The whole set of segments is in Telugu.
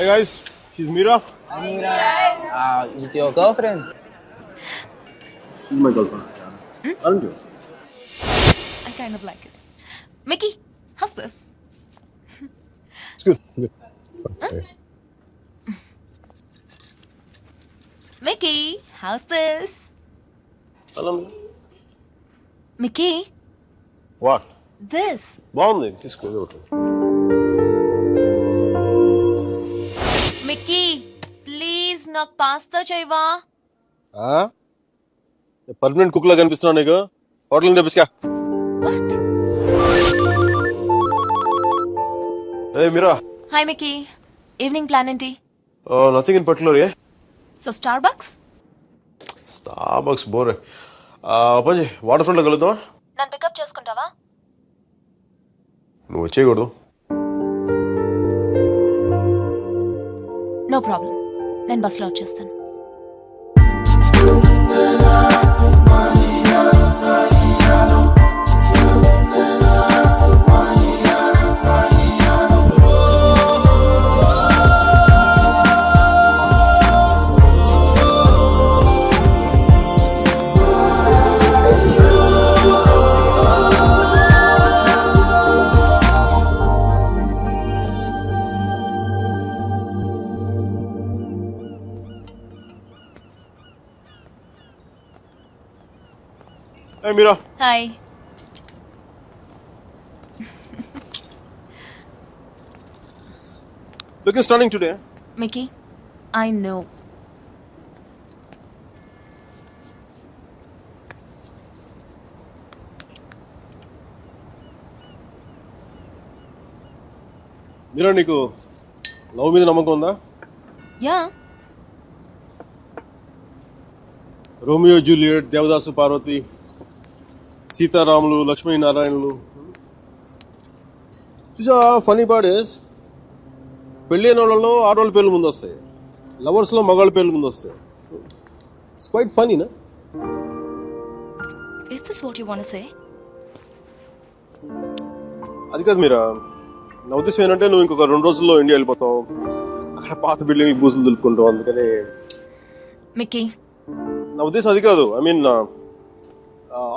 Hey guys, she's Mira. Amira, is it your girlfriend? She's my girlfriend. Aren't you? I kind of like it. Mickey, how's this? It's good. Good. Okay. Mickey, how's this? Hello. Mickey, What? this. బాగుంది తీసుకో. మిక్కీ ప్లీజ్ నాకు పాస్తా చేయవా? పర్మనెంట్ కుక్ లా కనిపిస్తున్నావు నీకు. హోటల్ తెప్పించుకా. What? Hey Mira. Hi Mickey, evening plan ఏంటి? Nothing in particular, yeah? So Starbucks? Starbucks బోరే. పని వాటర్ ఫ్రంట్ లో కలుద్దామా? నన్ను పికప్ చేసుకుంటావా? నువ్వు వచ్చేయకూడదు. నో ప్రాబ్లం, నేను బస్లో వచ్చేస్తాను. Hey Mira. Hi. Looking stunning today. Mickey, I know. Mira నీకు లవ్ మీద నమ్మకం ఉందా? Yeah. Romeo Juliet, Devadasu Parvati, సీతారాములు, లక్ష్మీనారాయణులు. చూసా ఫనీ పార్ట్ ఇస్ పెళ్ళైన వాళ్ళలో ఆడవాళ్ళ పేర్లు ముందు వస్తాయి, లవర్స్ లో మగాళ్ళ పేర్లు ముందు వస్తాయి. ఇట్స్ క్వైట్ ఫనీ నా? Is this what you want to say? అది కాదు మీరా, నా ఉద్దేశం ఏంటంటే నువ్వు ఇంకొక 2 రోజుల్లో ఇండియా వెళ్ళిపోతావు. అక్కడ పాత బిల్డింగ్ బూజులు దులుపుకుంటావు. అందుకని మిక్కీ, నా ఉద్దేశం అది కాదు. ఐ మీన్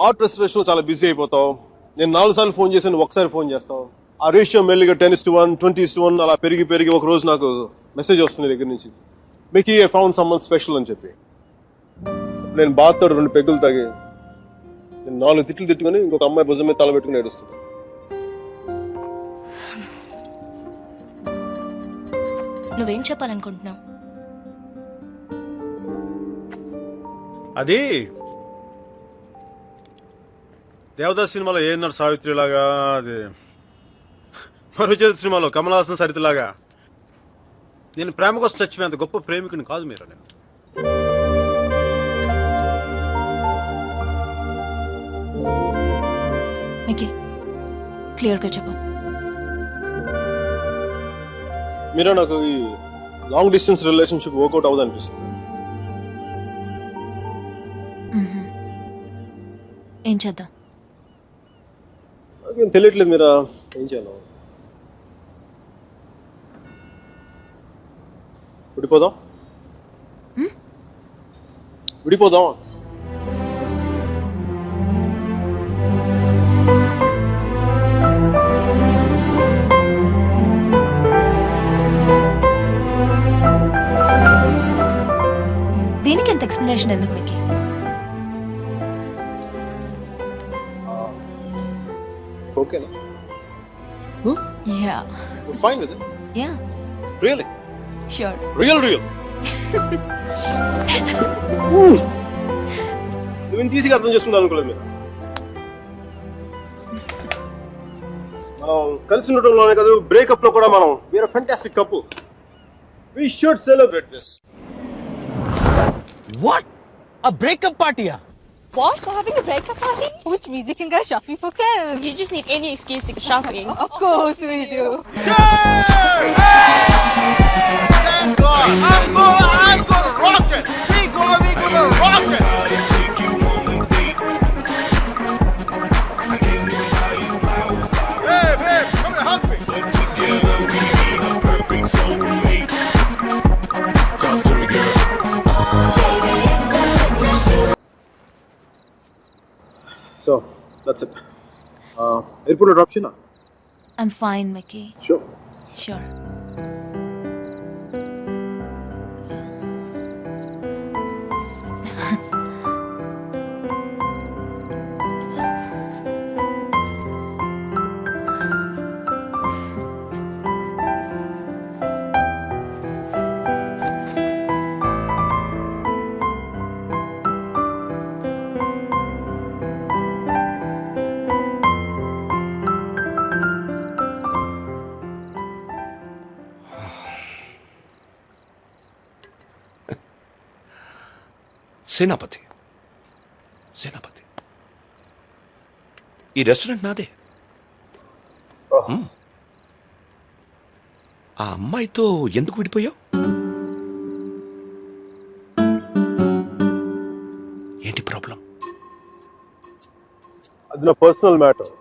ఆర్ట్ రెస్టరేషన్ లో చాలా బిజీ అయిపోతావు. నేను 4 సార్లు ఫోన్ చేశాను, ఒకసారి ఫోన్ చేస్తావు. ఆ రేషియో మెల్లిగా 10:1, 20:1 అలా పెరిగి పెరిగి ఒక రోజు నాకు మెసేజ్ వస్తుంది దగ్గర నుంచి, Mickey I found someone special అని చెప్పి. నేను బాధతో 2 పెగ్గులు తాగి నేను 4 తిట్లు తిట్టుకుని ఇంకొక అమ్మాయి భుజం మీద తల పెట్టుకుని ఏడుస్తున్నాను. నువ్వేం చెప్పాలనుకుంటున్నావు? అది దేవదాస్ సినిమాలో ఏనాడు సావిత్రి లాగా, అది మరుచేతి సినిమాలో కమల్ హాసన్ సరిత లాగా నేను ప్రేమ కోసం చచ్చిపోయేంత గొప్ప ప్రేమికుని కాదు మీరు. నేను మిక్కీ, క్లియర్గా చెప్పు. మీరా నాకు ఈ లాంగ్ డిస్టెన్స్ రిలేషన్షిప్ వర్కౌట్ అవ్వదు అనిపిస్తుంది. ఏం చేద్దాం? నాకేం తెలియట్లేదు మీరా, ఏం చేయాలి? విడిపోదాం. విడిపోదాం. దీనికి ఎంత ఎక్స్ప్లెనేషన్ ఎందుకు మిక్కీ? ఓకేనా? Yeah. Fine with it? Yeah, really? Sure. Real నువ్వు ఇంత ఈజీగా అర్థం చేసుకుందాం అనుకోలేదు మీరు. మనం కలిసి ఉండటంలోనే కాదు, బ్రేకప్ లో కూడా మనం we are fantastic couple. We should celebrate this. What? A breakup party? What? We're having a breakup party? Which means you can go shopping for clothes. You just need any excuse to go shopping. Of course we do. Thank God! I'm gonna rock it! We gonna rock it! Hey, babe, come and hug me! Together we be the perfect soulmates. So that's it. ఎయిర్పోర్ట్లో డ్రాప్ చేయనా? I'm fine, Mickey. Sure. Sure. సేనాపతి ఈ రెస్టారెంట్ నాదే. ఆ అమ్మాయితో ఎందుకు విడిపోయావు? ఏంటి ప్రాబ్లం? అది నా పర్సనల్ మ్యాటర్.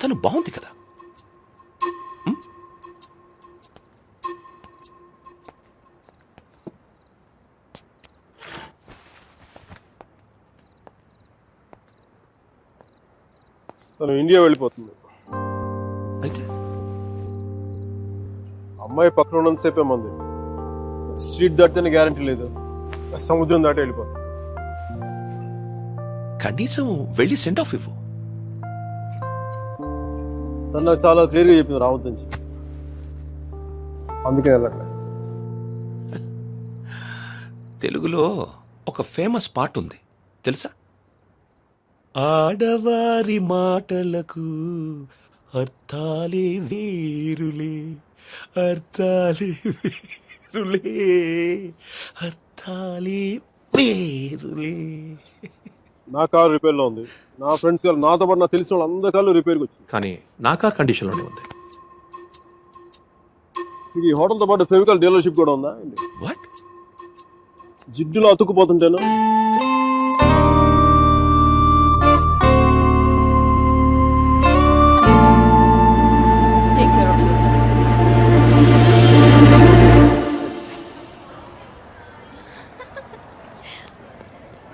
తను బాగుంది కదా. తను ఇండియా వెళ్ళిపోతుంది. అయితే అమ్మాయి పక్కన ఉన్నంతసేపే మంది. స్ట్రీట్ దాటితేనే గ్యారంటీ లేదు, సముద్రం దాటి వెళ్ళిపోతుంది. కనీసం వెళ్ళి సెండ్ ఆఫ్ ఇవ్వు. తను నాకు చాలా క్లియర్గా చెప్పింది రావద్దని చెప్పి. అందుకే వెళ్ళట్లేదు. తెలుగులో ఒక ఫేమస్ పాట ఉంది తెలుసా? ఆడవారి మాటలకు అర్థాలే వేరులే, అర్థాలే వేరులే, అర్థాలే వేరులే. నా కారు రిపేర్లో ఉంది. నా ఫ్రెండ్స్ కారు, నాతో పాటు నాకు తెలిసిన వాళ్ళు అందరి కార్లు రిపేర్కి వచ్చింది. కానీ నా కార్ కండిషన్లోనే ఉంది. మీకు ఈ హోటల్తో పాటు ఫెవికల్ డీలర్షిప్ కూడా ఉందా? What? జిడ్డులో అతుక్కుపోతుంటేను. Take care of yourself.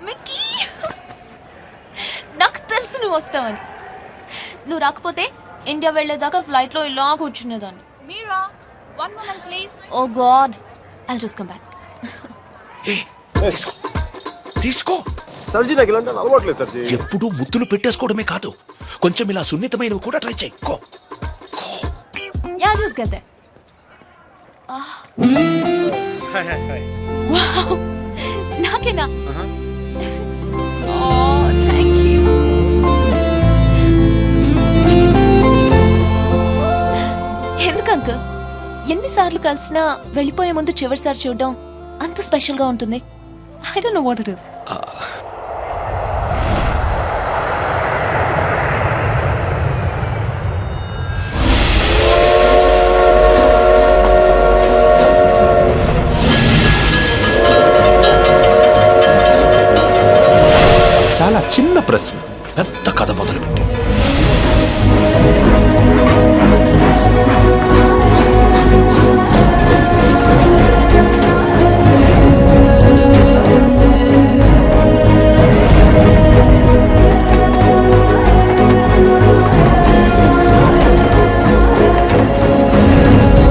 Mickey! నాకు తెలుసు నువ్వు వస్తావని. నువ్వు రాకపోతే ఇండియా వెళ్ళేదాకా ఫ్లైట్ లో ఇలా కూర్చునేదాన్ని. Mira, one moment, please. Oh god, I'll just come back. తీసుకో. సర్జీ నాకు ఇలాంటి అలవాట్లేదు సర్జీ. ఎప్పుడూ ముద్దులు పెట్టేసుకోవడమే కాదు, కొంచెం ఇలా సున్నితమైనవి కూడా ట్రై చేయి. Go. Yeah, just get there. Wow, నాకేనా? Oh, thank you. ఎందుకు అంకుల్ ఎన్నిసార్లు కలిసినా వెళ్ళిపోయే ముందు చివరిసారి చూడడం అంత స్పెషల్ గా ఉంటుంది? I don't know what it is. చాలా చిన్న ప్రశ్న పెద్ద కథ మొదలుపెట్టింది.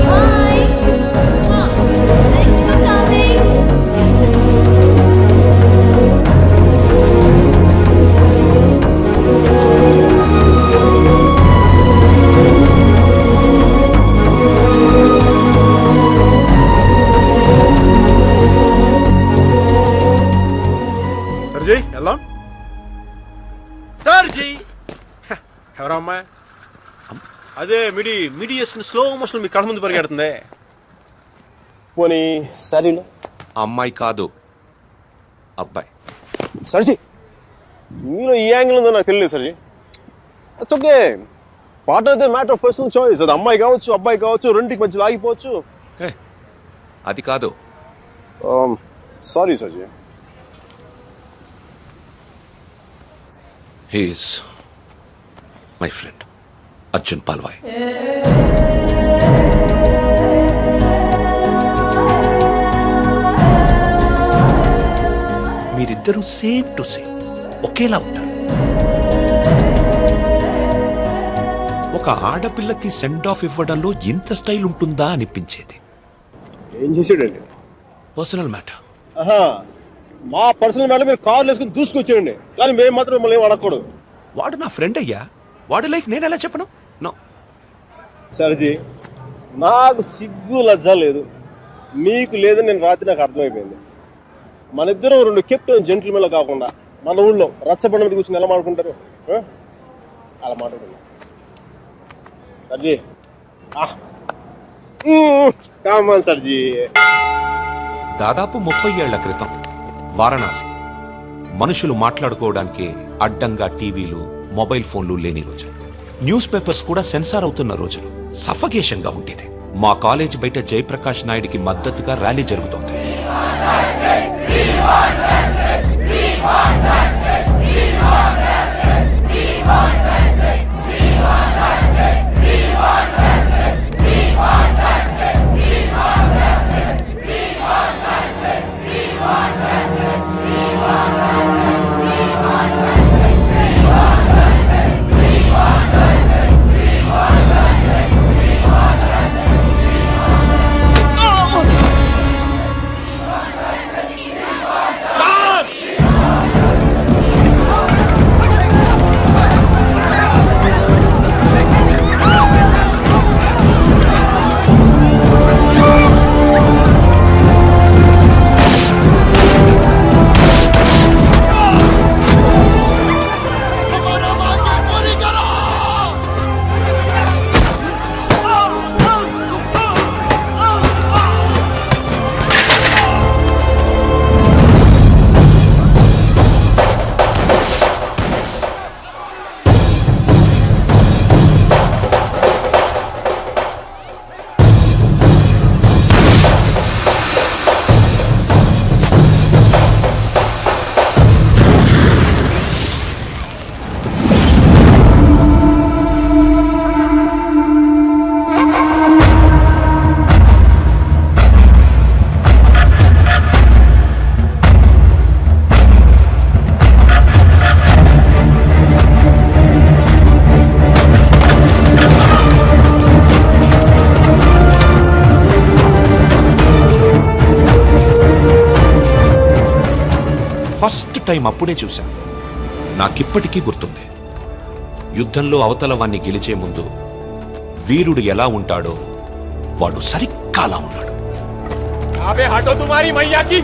Bye. Thanks for coming. సర్జీ వెళ్దాం. సర్జీ ఎవరా అమ్మాయి? అదే మిడి వేసుకుని స్లో మోషన్ మీ కళ్ళ ముందు పరిగెడుతుంది. పోనీ సరేలో అమ్మాయి కాదు అబ్బాయి. సర్జీ మీలో ఈ యాంగిల్ ఉందో నాకు తెలియదు సర్జీ. It's okay. పార్ట్నర్ అయితే మ్యాటర్ ఆఫ్ పర్సనల్ చాయిస్. అది అమ్మాయి కావచ్చు అబ్బాయి కావచ్చు, రెండింటికి మధ్యలో ఆగిపోవచ్చు. హే, అది కాదు. Sorry sir ji. He is my friend Arjun Palvai. మీరిద్దరూ సేమ్ టు సేమ్ ఒకేలా ఉంటారు. ఒక ఆడపిల్లకి సెండ్ ఆఫ్ ఇవ్వడంలో ఇంత స్టైల్ ఉంటుందా అనిపించేది. ఏం చేసాడండి? Personal matter. ఆహా, మా పర్సనల్ మ్యాటర్ మీరు కార్లు వేసుకుని దూసుకొచ్చేయండి, కానీ మేము మాత్రం మిమ్మల్ని ఏం అడగకూడదు. వాడు నా ఫ్రెండ్ అయ్యా, వాడి లైఫ్ నేను ఎలా చెప్పను? నో. సర్జీ, నాకు సిగ్గు లజ్జ లేదు, మీకు లేదని నేను రాత్రి నాకు అర్థమైపోయింది. మన ఇద్దరం 2 కెప్టెన్ జెంట్లమెన్లు కాకుండా మన ఊళ్ళో రచ్చబండ మీద కూర్చొని ఎలా మాట్లాడుకుంటారు? అలా మాట్లాడుకుంటాం. సర్జీ, కామన్ సర్జీ. దాదాపు 30 ఏళ్ల క్రితం వారణాసి మనుషులు మాట్లాడుకోవడానికి అడ్డంగా టీవీలు, మొబైల్ ఫోన్లు లేని రోజులు. న్యూస్ పేపర్స్ కూడా సెన్సార్ అవుతున్న రోజులు. సఫకేషన్ గా ఉండేది. మా కాలేజ్ బయట జయప్రకాష్ నాయుడికి మద్దతుగా ర్యాలీ జరుగుతోంది. ఫస్ట్ టైం అప్పుడే చూశాను. నాకిప్పటికీ గుర్తుంది. యుద్ధంలో అవతల వాణ్ణి గెలిచే ముందు వీరుడు ఎలా ఉంటాడో వాడు సరిగ్గా అలా ఉన్నాడు. అబే హటో తుమారీ మయ్యాకి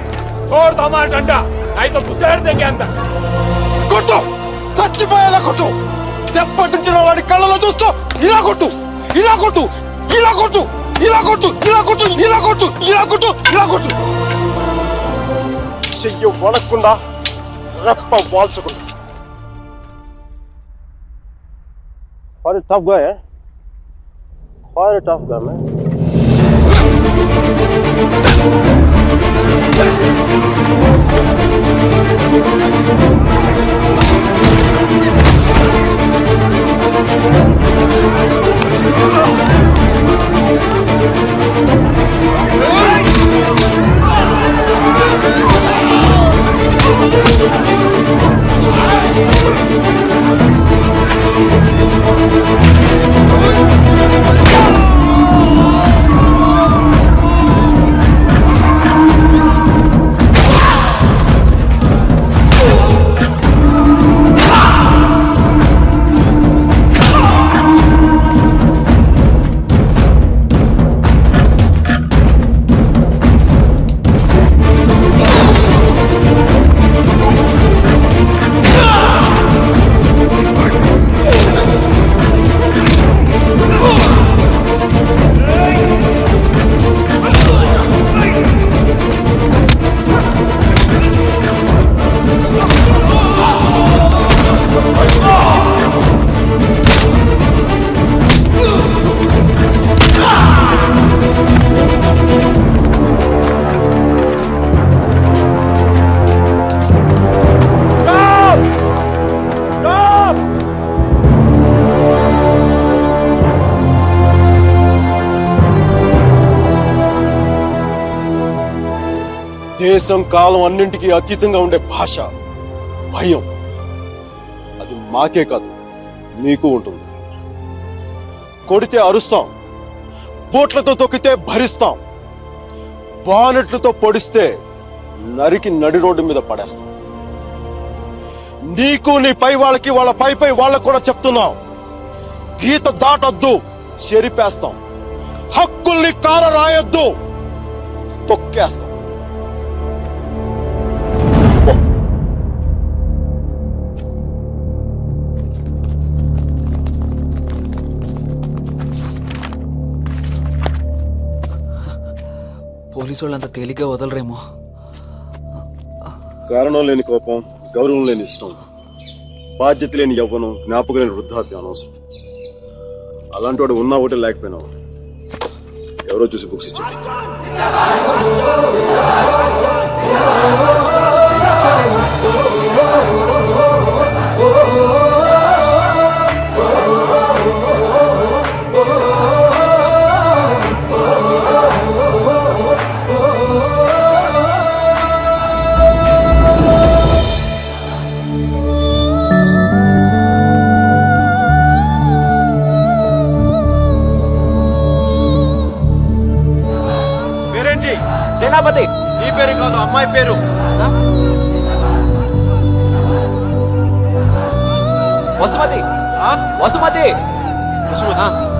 छोड़ दो हमारा डंडा, नहीं तो घुसेड़ देंगे अंदर. కొట్టు, చచ్చిపోయేలా కొట్టు. దెబ్బతించిన వాడి కళ్ళలో చూస్తూ ఇలా కొట్టు, ఇలా కొట్టు, ఇలా కొట్టు, ఇలా కొట్టు, ఇలా కొట్టు, ఇలా కొట్టు, ఇలా కొట్టు, ఇలా కొట్టు. చెయ్యి వడకుండా, రెప్ప వాల్చకుండా. Quite a tough guy, eh? Quite a tough guy, man. దేశం కాలం అన్నింటికీ అతీతంగా ఉండే భాష, భయం, మాకే కాదు మీకు ఉంటుంది. కొడితే అరుస్తాం, బోట్లతో తొక్కితే భరిస్తాం, బానెట్లతో పొడిస్తే నరికి నడి రోడ్డు మీద పడేస్తాం. నీకు నీ పై వాళ్ళకి వాళ్ళ పై వాళ్ళకు కూడా చెప్తున్నాం, గీత దాటొద్దు, చెరిపేస్తాం. హక్కుల్ని కార రాయొద్దు, తొక్కేస్తాం. పోలీసు వాళ్ళు అంత తేలిగ్గా వదలరేమో. కారణం లేని కోపం, గౌరవం లేని ఇష్టం, బాధ్యత లేని యవ్వనం, జ్ఞాపకం లేని వృద్ధాప్యం అనవసరం. అలాంటి వాడు ఉన్నా ఒకటి లేకపోయినా ఎవరో చూసి బుక్స్ ఇచ్చాడు. పేరేంటి? సేనాపతి. నీ పేరు కాదు, అమ్మాయి పేరు. వసుమతి. ఆ? వసుమతి. వసుమతి.